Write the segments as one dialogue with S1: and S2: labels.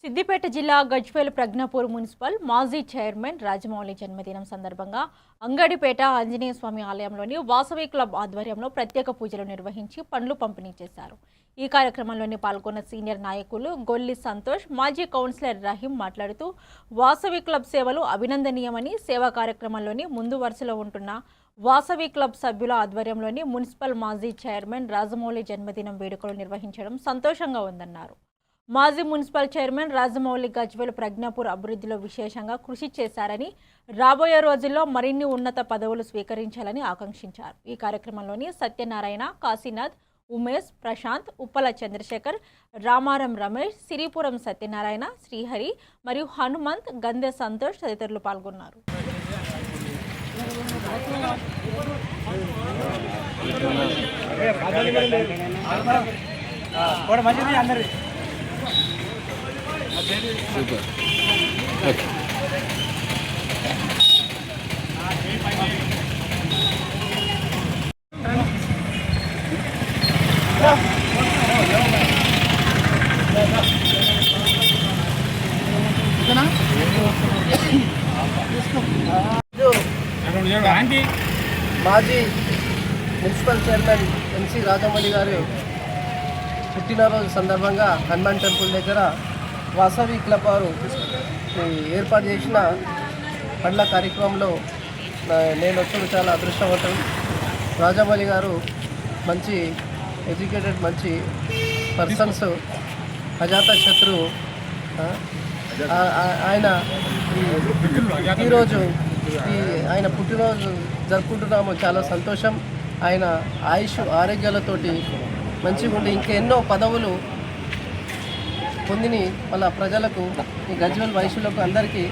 S1: సిద్దిపేట జిల్లా గజ్వేల్ ప్రజ్ఞాపూర్ మున్సిపల్ మాజీ చైర్మన్ రాజమౌళి జన్మదినం సందర్భంగా అంగడిపేట ఆంజనేయ స్వామి ఆలయంలోని వాసవి క్లబ్ ఆధ్వర్యంలో ప్రత్యేక పూజలు నిర్వహించి పండ్లు పంపిణీ చేశారు. ఈ కార్యక్రమంలోని పాల్గొన్న సీనియర్ నాయకులు గొల్లి సంతోష్, మాజీ కౌన్సిలర్ రహీం మాట్లాడుతూ వాసవి క్లబ్ సేవలు అభినందనీయమని, సేవా కార్యక్రమంలోని ముందు వరుసలో ఉంటున్న వాసవి క్లబ్ సభ్యుల ఆధ్వర్యంలోని మున్సిపల్ మాజీ చైర్మన్ రాజమౌళి జన్మదినం వేడుకలు నిర్వహించడం సంతోషంగా ఉందన్నారు. మాజీ మున్సిపల్ చైర్మన్ రాజమౌళి గజ్వేల్ ప్రజ్ఞాపూర్ అభివృద్ధిలో విశేషంగా కృషి చేశారని, రాబోయే రోజుల్లో మరిన్ని ఉన్నత పదవులు స్వీకరించాలని ఆకాంక్షించారు. ఈ కార్యక్రమంలోని సత్యనారాయణ, కాశీనాథ్, ఉమేష్, ప్రశాంత్, ఉప్పల చంద్రశేఖర్, రామారం రమేష్, సిరిపురం సత్యనారాయణ, శ్రీహరి మరియు హనుమంత్, గంధె సంతోష్ తదితరులు పాల్గొన్నారు.
S2: Super. Okay.
S3: మాజీ మున్సిపల్ చైర్మన్ ఎన్సి రాజమౌళి గారి పుట్టినరోజు సందర్భంగా హనుమాన్ టెంపుల్ దగ్గర వాసవి క్లబ్ వారు ఏర్పాటు చేసిన పండ్ల కార్యక్రమంలో నేను వచ్చి చాలా అదృష్టవంతం. రాజమౌళి గారు మంచి ఎడ్యుకేటెడ్, మంచి పర్సన్స్, అజాత శత్రువు. ఆయన ఈరోజు ఆయన పుట్టినరోజు జరుపుకుంటున్నాము, చాలా సంతోషం. ఆయన ఆయుష్ ఆరోగ్యాలతోటి మంచిగా ఉండి ఇంకా ఎన్నో పదవులు పొందిని వాళ్ళ ప్రజలకు, ఈ గజ్వేల్ వయసులకు అందరికీ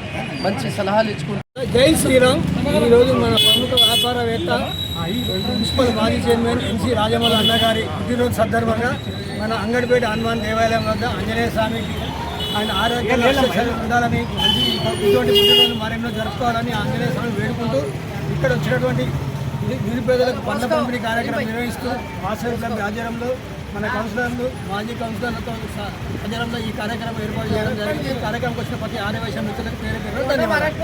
S3: మంచి సలహాలు ఇచ్చుకుంటారు.
S4: జై శ్రీరామ్. ఈరోజు మన ప్రముఖ వ్యాపారవేత్త మున్సిపల్ మాజీ చైర్మన్ ఎన్సి రాజమౌళి అన్నగారి పుట్టినరోజు సందర్భంగా మన అంగడిపేట హనుమాన్ దేవాలయం వద్ద ఆంజనేయ స్వామికి ఆయన ఆరోగ్యంగా ఉండాలని, మంచి ఇటువంటి పుట్టినరోజు మరెన్నో జరుపుకోవాలని ఆంజనేయ స్వామి వేడుకుంటూ ఇక్కడ వచ్చినటువంటి నిరుపేదలకు పండ్ల పంపిణీ కార్యక్రమం నిర్వహిస్తూ వాసవి క్లబ్ ఆధ్వర్యంలో మన కౌన్సిలర్లు, మాజీ కౌన్సిలర్లతో ఆధ్వర్యంలో ఈ కార్యక్రమం ఏర్పాటు చేయడం జరిగింది. ఈ కార్యక్రమంకి వచ్చిన ప్రతి ఆర్యవైశ్య మిత్రులకు పేరు ధన్యవాదాలు.